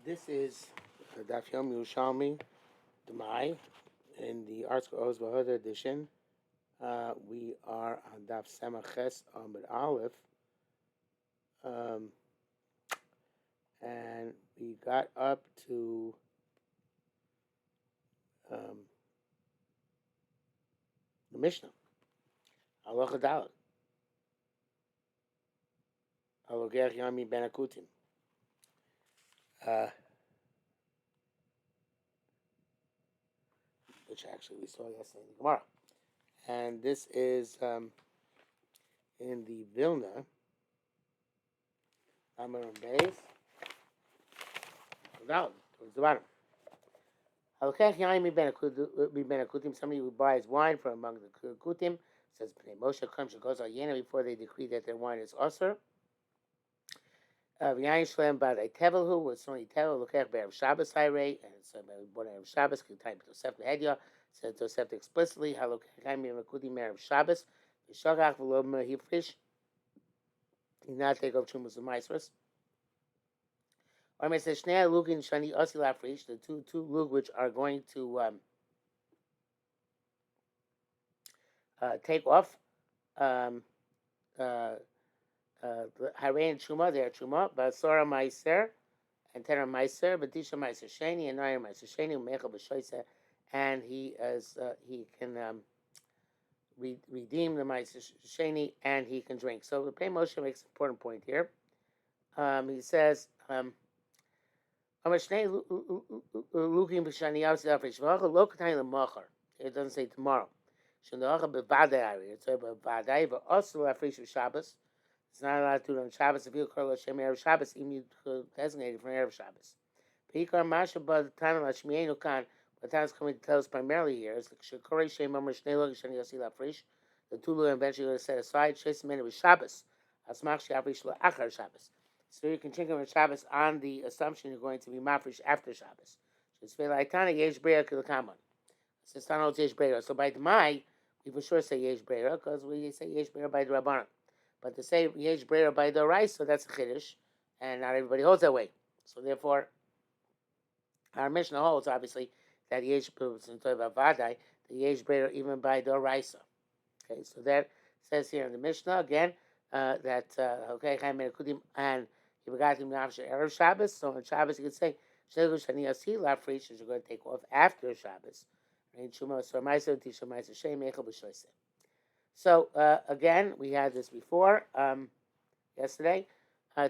This is Daf Yerushalmi Demai in the Article Oz Bahoda edition. We are on Daf Semaches Amud Aleph, and we got up to the Mishnah. Halacha Dalet. Halogech Yami Ben Akutim. Which actually we saw yesterday in the Gemara. And this is in the Vilna, Amar Beis, down towards the bottom. Somebody who buys wine from among the Kutim, says Moshe comes and goes Yena before they decree that their wine is usher. V'yayin shlem b'adei tevelhu was only tevel lokech be'erev Shabbos hayrei, and so we bought erev Shabbos. K'tayim Tosef lehedya said Tosef explicitly halokech yamim akudim erev Shabbos v'shagach v'lo mehifrish. He not take off chumas and maisros. Or may say shnei lugin shani osi lafrish, the two lug which are going to take off. Harein Truma, they are Truma, Basora Meiser, and Tenor Meiser, Badisha Meiser Sheni, and Nair Meiser Sheni, Mechel B'Shoyse, and he can redeem the Meiser Sheni, and he can drink. So the Pei Moshe makes an important point here. He says, it doesn't say tomorrow. It's not allowed to do it on Shabbos if you call it Shem Erev Shabbos, even you designated for Erev Shabbos. Peikar Masha Bad Tana Lashmienu Kan, what Tana's coming to tell us primarily here is the Shekore Shem Amr Shnei Log Shani Yosi Lafrish, the two Lug eventually going to set aside, Shes Mene with Shabbos, Asmach Shafrish Lo Achar Shabbos. So you can drink on Shabbos on the assumption you're going to be Mafrish after Shabbos. Shesvei Tana Yesh Breya Kilakaman. Since Tana holds Yesh Breya. So by Demai, we for sure say Yesh Breya, because we say Yesh Breya by the Rabbanan. But to say Yesh Breira by the rice, so that's a Chiddush, and not everybody holds that way. So therefore, our Mishnah holds, obviously, that Yesh Breira, the Yesh Breira even by the rice. Okay, so that says here in the Mishnah, again, that, okay, and he begot him after Erev Shabbos, so on Shabbos you could say, Shegu Shani Yasi Lafrish is going to take off after Shabbos. So again, we had this before yesterday.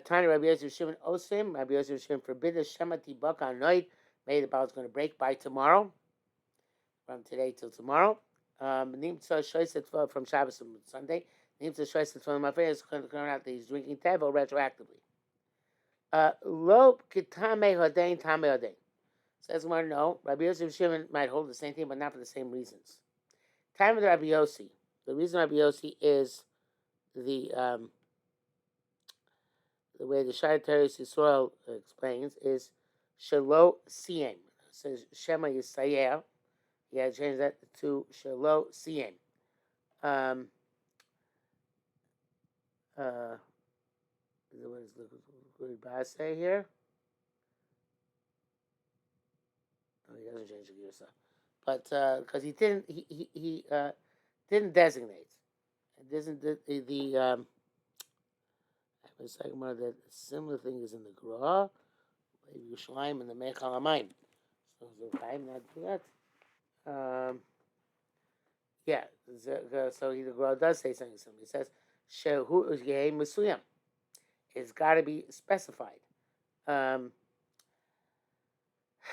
Tani Rabbi Yosef Shimon Osim, Rabbi Yosef Shimon forbid Shemati Baka Noid, made the ball's going to break by tomorrow, from today till tomorrow. Nimtza Shoyset from Shabbos to Sunday. Nimtza Shoyset from my friend is going to come out that he's drinking tevel retroactively. Lo Kitame Hodain Tame Hodain. Says one, no, Rabbi Yosef Shimon might hold the same thing, but not for the same reasons. Time of the Rabbi Yossi. The reason Rabbi Yossi is the way the Shai Teres Yisrael explains is Shelo Siem. It says Shema Yisrael. He had to change that to Shelo Siem. What did Baz say here? Oh, he doesn't change the Girsa. But because he didn't designate. It doesn't the I was talking about that similar thing is in the Gra, Yerushalmi and the Mechal Amayim. So the time not do that. Yeah. So the Gra does say something similar. He says Shehu Yehei Mesuyam. It's got to be specified.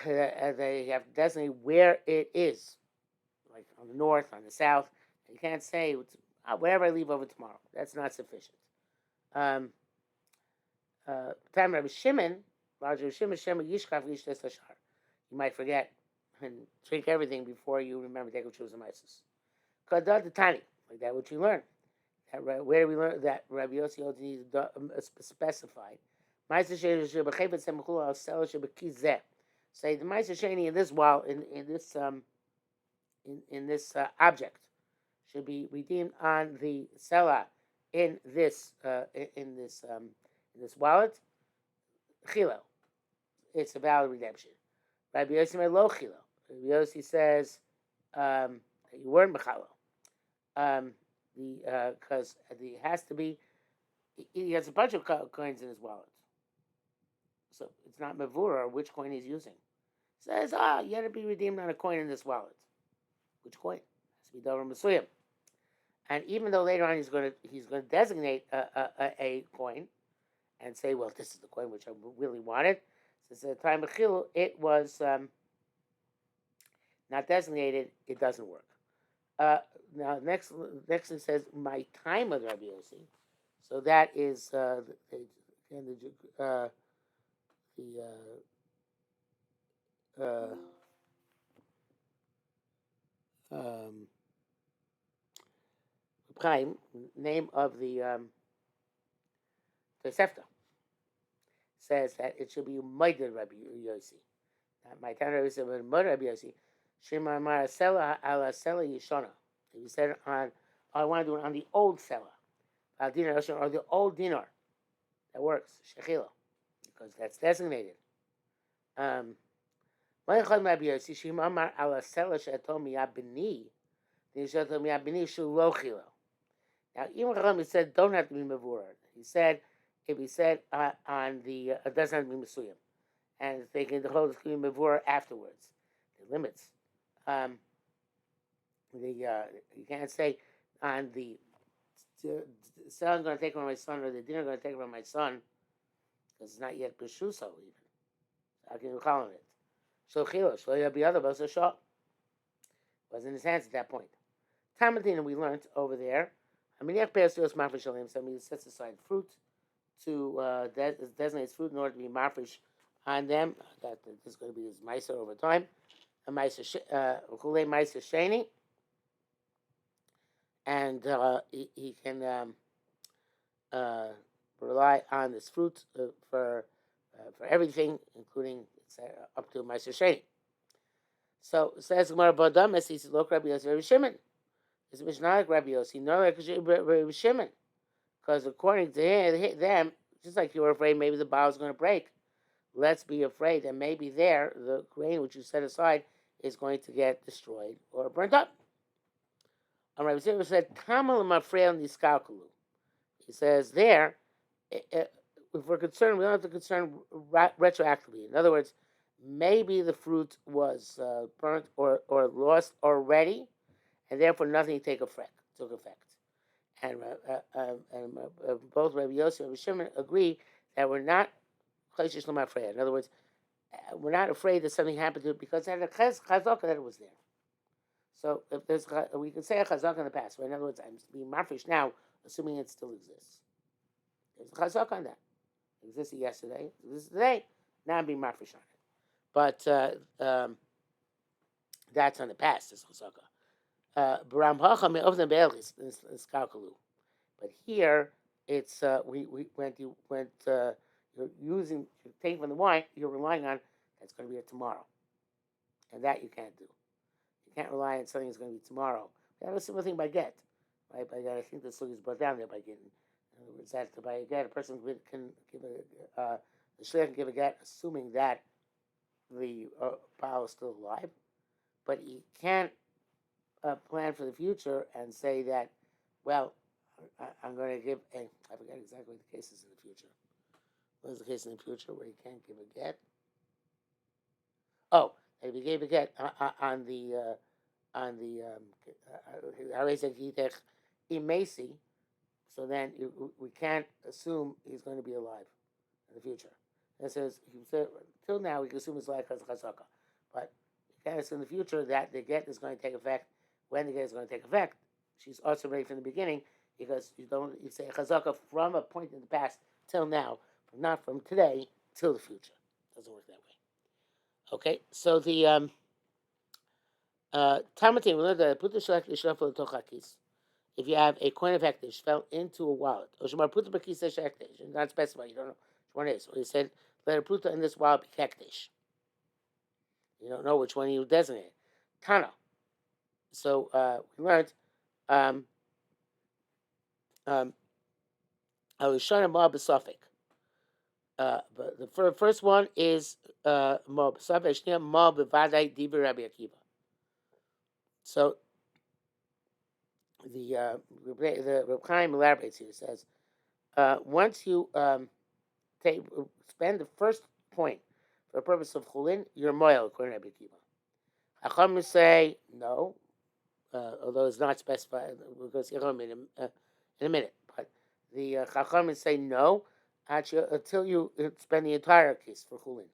They have to designate where it is, like on the north, on the south. You can't say wherever I leave over tomorrow. That's not sufficient. Time Rabbi Shimon, you might forget and drink everything before you remember to take a choose the mices. Kadad Tani, like that what you learn. Where do we learn that Rabbi Yossi needs specified? Say the Ma'aser Sheni in this wall in this object should be redeemed on the selah in this wallet. Chilo. it's a valid redemption. Rabbi Yossi Melochilo. Rabbi Yossi says that you weren't mechalo. Because it has to be. He has a bunch of coins in his wallet, so it's not mavura which coin he's using. He says, you had to be redeemed on a coin in this wallet. Which coin? It has to be davar mesuyim. And even though later on he's going to designate a coin and say, well, this is the coin which I really wanted. Since at the time of Chil, it was not designated, it doesn't work. Now, next it says, my time with Rabbi Yossi. So that is the Chaim, name of the Tosefta, says that it should be Moed Rabbi Yossi. My time Rabbi Yossi, but Moed Rabbi Yossi. Shema Mara Sela ala Sela Yishona. If you said I want to do it on the old Sela, dinar or the old dinar, that works. Shechila, because that's designated. Now, Imam Chacham said don't have to be mavur. He said if he said on the it doesn't have to be mesuyim, and they can hold it to be mavur afterwards. The limits. You can't say on the son going to take it from my son or the dinner going to take it from my son because it's not yet b'shuso even. How can you call it? So chilos, so be other was a shot. Was in his hands at that point. Tamadina we learned over there. I mean, somebody sets aside fruit to designates fruit in order to be marfish on them. That is going to be his meiser over time. A meiser chulei meiser sheni, and he can rely on this fruit for everything, including up to meiser sheni. So says Gemara Bodam, he says, "Look, Rabbi Yossi, Rabbi Shimon." It's Mishnah like Rabbi Yossi, no like Rabbi Shimon, because according to them, just like you were afraid maybe the bowl is going to break, let's be afraid that maybe there the grain which you set aside is going to get destroyed or burnt up. Rabbi Shimon said, "Tamal mafreil niskalkulu." He says there, if we're concerned, we don't have to concern retroactively. In other words, maybe the fruit was burnt or lost already, and therefore nothing took effect. And both Rabbi Yossi and Rabbi Shimon agree that we're not afraid. In other words, we're not afraid that something happened to it because it had a chazaka that it was there. So if there's, we can say a chazaka in the past. But in other words, I'm being marfish now, assuming it still exists. There's a chazaka on that. It existed yesterday. It exists today. Now I'm being marfish on it. But that's on the past. This chazaka. But here it's we went you're taking from the wine you're relying on that's going to be here tomorrow, and that you can't do. You can't rely on something that's going to be tomorrow. We have a similar thing by get, right? By get, I think the story is brought down there by getting. In other words, that by a get a person can give the shliach can give a get assuming that the pal is still alive, but he can't plan for the future and say that, well, I'm going to give a. I forget exactly what the case is in the future. What is the case in the future where you can't give a get? Oh, if you gave a get on the Imesi, so then we can't assume he's going to be alive in the future. It says he said till now we can assume he's alive because of chazaka, but you can't assume in the future that the get is going to take effect. When the get is going to take effect, she's also ready from the beginning because you say chazaka from a point in the past till now, not from today till the future. It doesn't work that way. Okay, so the Tamatin, we learned that put the shalak yishafel tochakis. If you have a coin of hektish fell into a wallet, or shemar put the bakis hektish, and not specify, you don't know which one it is. Or he said, let a pruta in this wallet be hektish. You don't know which one you designate. Tana. So we learned Alishana Ma Besofik. But the first one is Mo b'safek, shnia mo b'vadai divrei Rabbi Akiva. So the Reb Chaim elaborates here. Says once you spend the first point for the purpose of chulin, you're moil according to Rabbi Akiva. Chachamim say no, although it's not specified. We'll go see in a minute. But the Chachamim say no until you spend the entire case for chulin.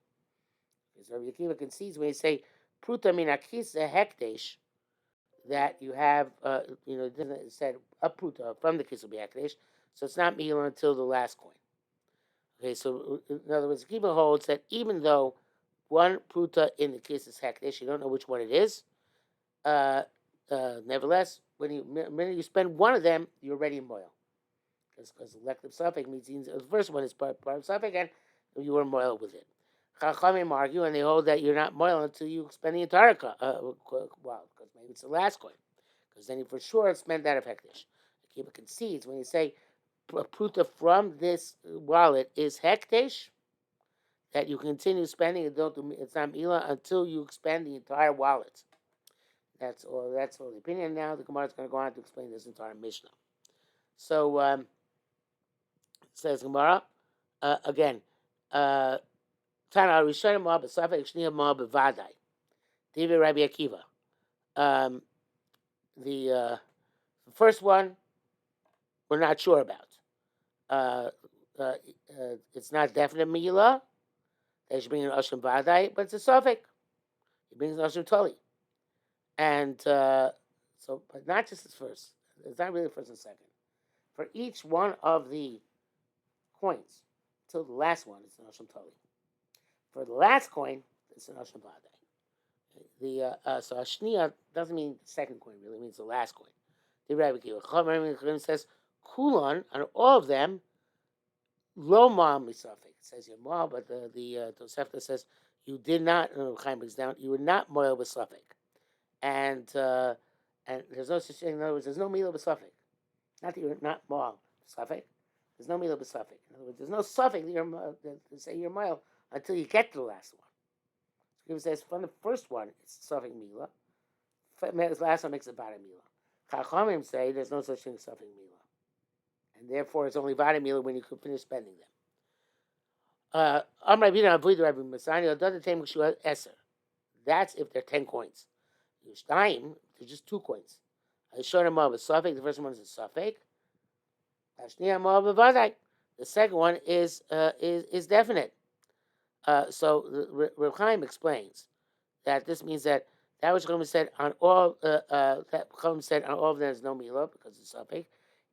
Because Rabbi Akiva concedes when you say pruta min akis hekdesh, that you have, it said a pruta from the kiss will be hekdesh, so it's not mila until the last coin. Okay, so in other words, Akiva holds that even though one pruta in the kiss is hekdesh, you don't know which one it is. Nevertheless, when you spend one of them, you're already in moil. Because elective suffix means the first one is part of suffix, and you were moil with it. Chachamim argue, and they hold that you're not moil until you spend the entire because maybe it's the last coin, because then you for sure spend that of hekdesh. Akiva concedes when you say pruta from this wallet is hekdesh, that you continue spending it. It's not mila until you expend the entire wallet. That's all the opinion. Now the Gemara is going to go on to explain this entire Mishnah. So says Gemara again. Tana Rishonim Ma b'Safek Shnia Ma b'Vadai. Divrei Rabbi Akiva. The first one we're not sure about. It's not definite Mila. They should bring an Oshim Vadai, but it's a Safek. He brings an Oshim Toli. And but not just the first. It's not really the first and second. For each one of the coins, until the last one, it's an Oshim Toli. For the last coin, it's an Oshim Vadai. So Ashniya doesn't mean the second coin, really means the last coin. The Rabbi Akiva says, Kulon, on all of them, Lo Ma Misafik. It says your Ma, but the Tosefta says, you did not, Chaim brings down, you were not Moel with Safik. And there's no such thing. In other words, there's no mila b'safek. Not that you're not mal b'safek. There's no mila b'safek. In other words, there's no suffix to say you're mile until you get to the last one. It says from the first one it's suffix mila. The last one makes it bada mila. Chachamim say there's no such thing as suffix mila, and therefore it's only bada mila when you can finish spending them. That's if they're 10 coins. Yerushalmi, there's just 2 coins. I showed him of a suffix. The first one is a suffix. The second one is definite. So Reb Chaim explains that this means that which Chachamim said on all of them there's no milah because it's suffix.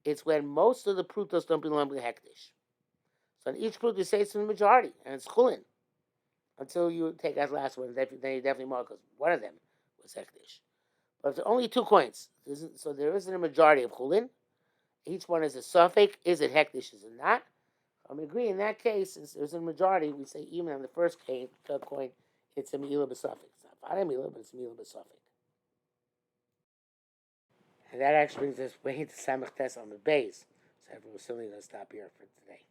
It's when most of the prutos don't belong to hekdesh. So in each prut you say it's in the majority and it's chulin until you take that last one. Then you definitely mark because one of them was hekdesh. But if there are only 2 coins, so there isn't a majority of chulin. Each one is a suffix. Is it hekdesh? Is it not? I agree in that case, since there's a majority, we say even on the first coin, it's a milah b'suffix. It's not vada milah, but it's a milah b'suffix. And that actually brings us way to Samach Tes on the base. So we're still going to stop here for today.